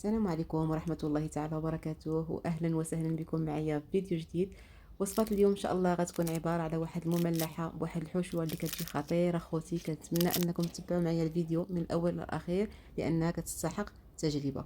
السلام عليكم ورحمة الله تعالى وبركاته، وأهلا وسهلا بكم معايا في فيديو جديد. وصفة اليوم إن شاء الله غتكون عبارة على واحد المملحة بواحد الحشوة اللي كتجي خطيرة خوتي. كنتمنى أنكم تتبعوا معايا الفيديو من الأول للأخير لأنها كتستحق تجربة.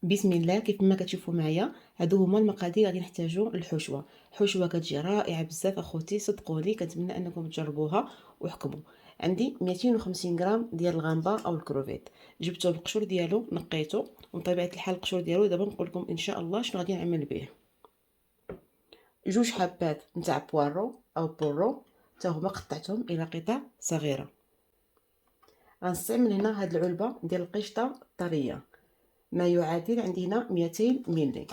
بسم الله. كيف ما كتشوفوا معايا هادو هما المقادير غادي نحتاجو للحشوة. الحشوة كتجي رائعة بزاف اخوتي، صدقوني كنتمنى انكم تجربوها وحكموا. عندي 250 غرام ديال الغامبه او الكروفيت، جبته بالقشور ديالو نقيته، وبطبيعه الحال القشور ديالو دابا نقول لكم ان شاء الله شنو غادي نعمل به. جوج حبات نتاع بوارو او بورو حتى هما قطعتهم الى قطع صغيره. غنستعمل هنا هاد العلبه ديال القشطه الطريه، ما يعادل عندي هنا 200 مللي.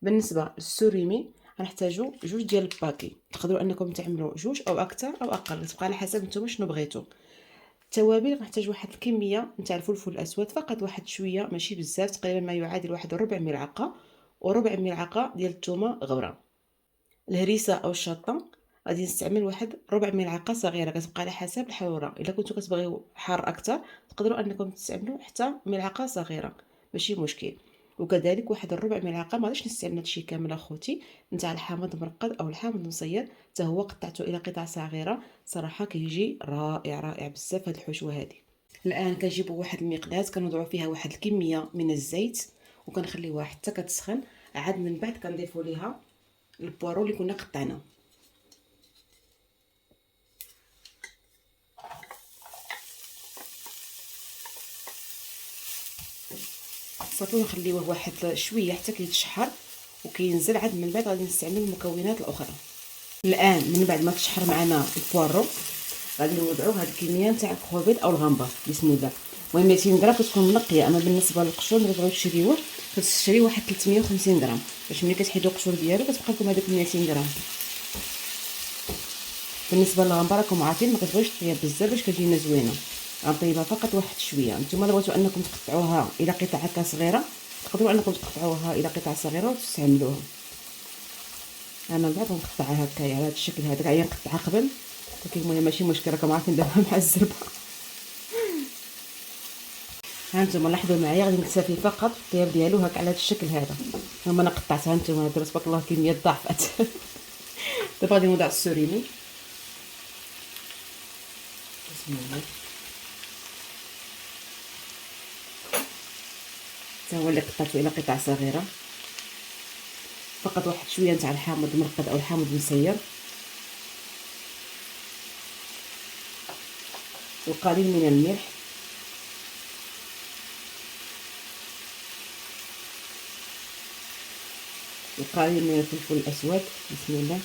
بالنسبه للسوريمي غنحتاجو جوج ديال الباكي، تقدروا انكم تعملوا جوج او اكثر او اقل، تبقى على حسب نتوما شنو بغيتوا. التوابل غنحتاج واحد الكميه نتاع الفلفل الاسود، فقط واحد شويه ماشي بزاف، تقريبا ما يعادل واحد ربع ملعقه، وربع ملعقه ديال الثومه غورة. الهريسه او الشطه غادي نستعمل واحد ربع ملعقه صغيره، كتبقى على حسب الحراره، الا كنتو كتبغيو حار اكثر تقدروا انكم تستعملوا حتى ملعقه صغيره ماشي مشكل. وكذلك واحد الربع ملعقه، ما غاديش نستعمل هادشي كامل اخوتي، نتاع الحامض مرقد او الحامض مصير، حتى هو قطعته الى قطع صغيره. صراحه كيجي رائع رائع بزاف هاد الحشوه هادي. الان كنجيبوا واحد المقلاة كنوضعوا فيها واحد الكميه من الزيت وكنخليوها حتى كتسخن، عاد من بعد كنضيفوا ليها البوارو اللي كنا قطعناه. صافي ونخليوه واحد شويه حتى كيتشحر وكينزل، عاد من بعد غادي نستعمل المكونات الاخرى. الان من بعد ما تشحر معنا البوارو غادي نوضعوا هاد الكميه نتاع الكروفيت او الغامبه. بسم الله. المهم 200 غرام كتكون منقيه، اما بالنسبه للقشور اللي بغيتو تشريوه كتشري واحد 350 غرام، باش ملي كتحيدوا القشور ديالو كتبقى لكم هذوك 200 غرام. بالنسبه للغامبه راكم عارفين ما كتبغيوش تطيب بزاف باش كتجينا زوينه، غنطيبها فقط واحد شويه. نتوما الا بغيتو انكم تقطعوها الى قطع هكا صغيره تقدروا انكم تقطعوها الى قطع صغيره وتستعملوها. انا من بعد غنقطعها هكايا على هذا الشكل هذا، كاع نقطعها قبل ولكن المهم ماشي مشكل، راكم عارفين دابا مع الزربه. ها نتوما لاحظوا معايا غادي نكتفي فقط بالطياب ديالو هكا على هذا الشكل هذا. هما انا قطعتها نتوما دابا تبارك الله كميه ضعفات. دابا غادي نوضع السوريمي. بسم الله. حتى هو اللي قطعته الى قطع صغيره، فقط واحد شويه نتاع الحامض المرقد او الحامض المسير، وقليل من الملح، وقليل من الفلفل الاسود. بسم الله.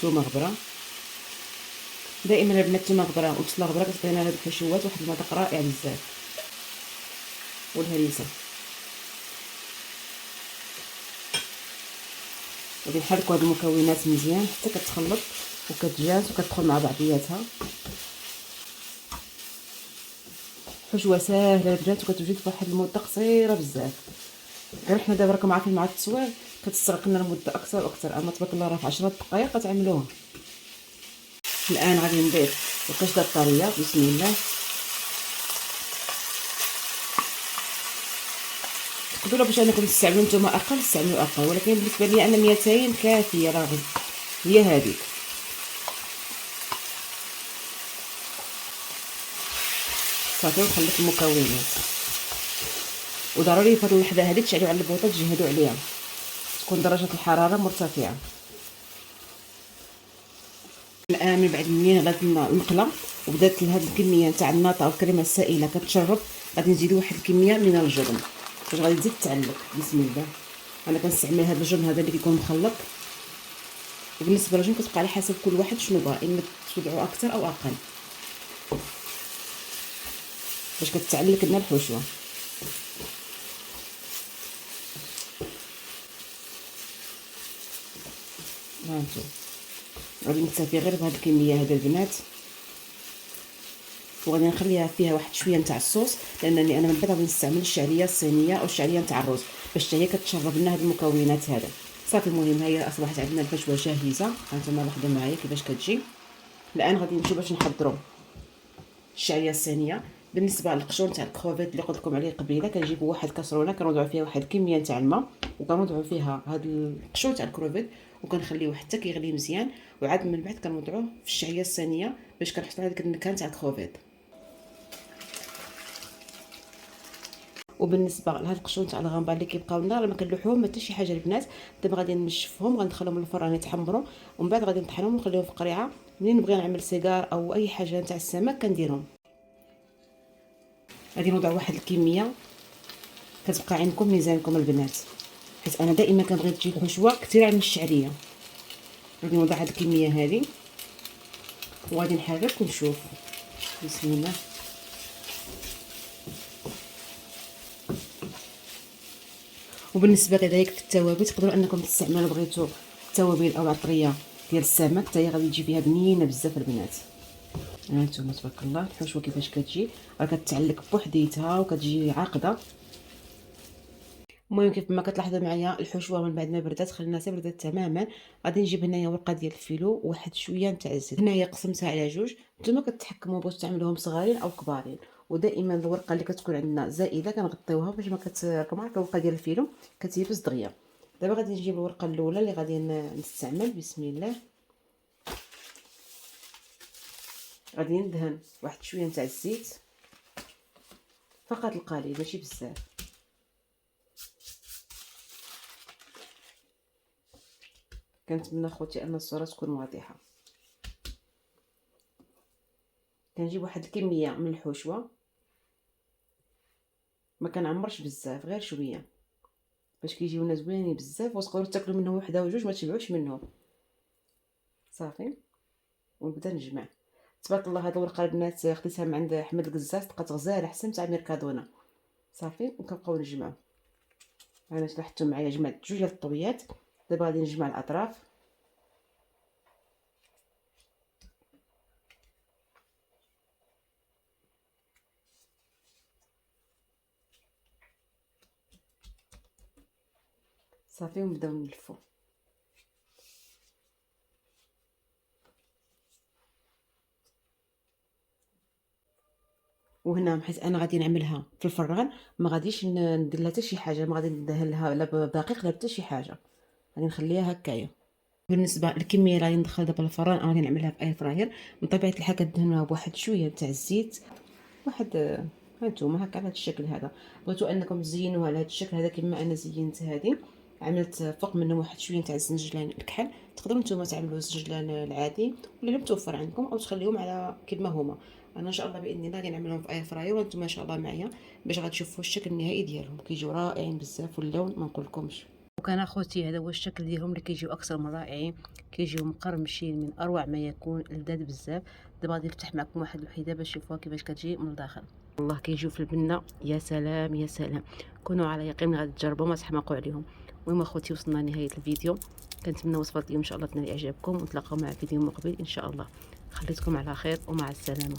ثومه غبره، دائما البنات الثومه غبره والبصله غبره كتعطينا هاد الحشوات واحد المذاق رائع بزاف. والهريسه غادي نحركوا هاد المكونات مزيان حتى كتخلط وكتجانس وكتدخل مع بعضياتها. حشوه ساهله البنات وكتوجد في واحد المده قصيره بزاف، غير حنا دابا راكم عارفين مع التصوير كتستغرق لنا المده اكثر واكثر، اما تبارك الله راه في 10 دقائق كتعملوها. الان غادي نضيف القشطه الطريه. بسم الله. تقدروا باش انكم تستعملوا نتوما اقل تستعملوا اقل، ولكن بالنسبه لي انا 200 كافيه، راه هي هذيك. صافي نخلط المكونات، وضروري في هذه اللحظه هذه تشعلوا على البوطه تجهدوا عليها، تكون درجه الحراره مرتفعه. الان من بعد منين غادي المقله وبدات لهاد الكميه نتاع الناطه والكريمه السائله كتشرب، غادي نزيدوا واحد الكميه من الجبن باش غادي تزيد تعلق. بسم الله. انا كنستعمل هذا الجبن هذا اللي كيكون مخلط، وبالنسبه للجبن كتبقى على حسب كل واحد شنو بغا، اما توضعوا اكثر او اقل باش كتعلق لنا الحشوه. هانتو غادي نكتفي غير بهاد الكميه هذا البنات، وغادي نخليها فيها واحد شويه نتاع الصوص، لانني انا من بعد غادي نستعمل الشعريه الصينيه او الشعريه نتاع الرز باش حتى هي كتشرب لنا هاد المكونات هذا. صافي. المهم هي اصبحت عندنا الحشوه جاهزه. هانتوما لاحظوا معايا كيفاش كتجي. الان غادي نمشيو باش نحضروا الشعريه الصينيه. بالنسبه للقشور تاع الكروفيت اللي قلت لكم عليه قبيله، كنجيبوا واحد كاسرونه كنوضعوا فيها واحد الكميه تاع الماء، وكنوضعوا فيها هاد القشور تاع الكروفيت وكنخليوه حتى كيغلي مزيان، وعاد من بعد كنوضعوه في الشعريه الصينيه باش كنحطوا هذيك النكهه تاع الكروفيت. وبالنسبه لهاد القشور تاع الغامبا اللي كيبقاو لنا راه ما كنلوحوهم ما حتى شي حاجه البنات. دابا غادي نشفهم وغندخلهم للفران يتحمروا، ومن بعد غادي نطحنهم ونخليهم في قريعه. منين نبغي نعمل سيجار او اي حاجه تاع السمك كنديرهم. غادي نوضع واحد الكميه كتبقى عندكم ميزانكم البنات، حيت انا دائما كنبغي تجي الحشوه كثيره من الشعريه. غادي نوضع هاد الكميه هذه وغادي نحرك ونشوف. بسم الله. وبالنسبه كذلك في التوابل تقدروا انكم تستعملوا بغيتوا التوابل او العطريه ديال السمك، حتى هي غادي تجي فيها بنينه بزاف البنات. هانتوما تبارك الله الحشوه كيفاش كتجي، راه كتعلق بوحديتها وكتجي عاقده. المهم كيف ما كتلاحظوا معايا الحشوه من بعد ما بردات خلينا حتى بردات تماما. غادي نجيب هنايا ورقه ديال الفيلو وواحد شويه نتاع الزيت. هنايا قسمتها على جوج، نتوما كتحكموا بغيتوا تعملوهم صغارين او كبارين. ودائما الورقه اللي كتكون عندنا زائده كنغطيوها باش ما راكم عارفه الورقه ديال الفيلو كتيبس دغيا. دابا غادي نجيب الورقه الاولى اللي غادي نستعمل. بسم الله. غادي ندهن واحد شويه نتاع الزيت فقط القليل ماشي بزاف. كنتمنى خوتي ان الصوره تكون واضحه. كنجيب واحد الكميه من الحشوه، ما كنعمرش بزاف غير شويه باش كيجيونا زوينين بزاف، وتقدروا تاكلوا منهم وحده وجوج ما تشبعوش منهم. صافي. ونبدا نجمع. تبارك الله هاد الورقه البنات خديتها من عند احمد القزاز، لقات غزاله احسن تاع ميركادونا. صافي. وكنبقاو نجمعوا. انا لاحظتوا معايا جمعت جوج ديال الطويات. دابا غادي نجمع الاطراف. صافي. ونبداو نلفو. وهنا حيت انا غادي نعملها في الفران ما غاديش ندير لها حتى شي حاجه، ما غادي ندهن لها لا بدقيق لا حتى شي حاجه، غادي نخليها هكايا. بالنسبه للكميه اللي غادي ندخل دابا الفران انا غادي نعملها في اي فراير. من طبيعه الحال كدهنوها بواحد شويه تاع الزيت، واحد هانتوما هكا على هذا الشكل هذا. بغيتو انكم تزينوها على هذا الشكل هذا كما انا زينت هذه، عملت فوق منهم واحد شويه تاع الزنجلان الكحل. تقدروا نتوما تعملوا الزنجلان العادي ولا اللي متوفر عندكم، او تخليهم على كما هما. انا ان شاء الله باذن الله غادي نعملهم في اي فراير، وانتم ان شاء الله معايا باش غتشوفوا الشكل النهائي ديالهم. كيجيو رائعين بزاف، واللون ما نقولكمش. وكان اخوتي هذا هو الشكل ديالهم اللي كيجيو اكثر من رائعين، كيجيو مقرمشين من اروع ما يكون، لذاذ بزاف. دابا غادي نفتح معكم واحد الوحيده باش تشوفوها كيفاش كتجي من الداخل. والله كيجيو في البنه يا سلام يا سلام. كونوا على يقين غادي تجربوا ما تحماقوا عليهم. المهم اخوتي وصلنا لنهايه الفيديو. كنتمنى وصفات اليوم ان شاء الله تنال اعجابكم، ونتلاقاو مع فيديو مقبل ان شاء الله. خليتكم على خير ومع السلامه.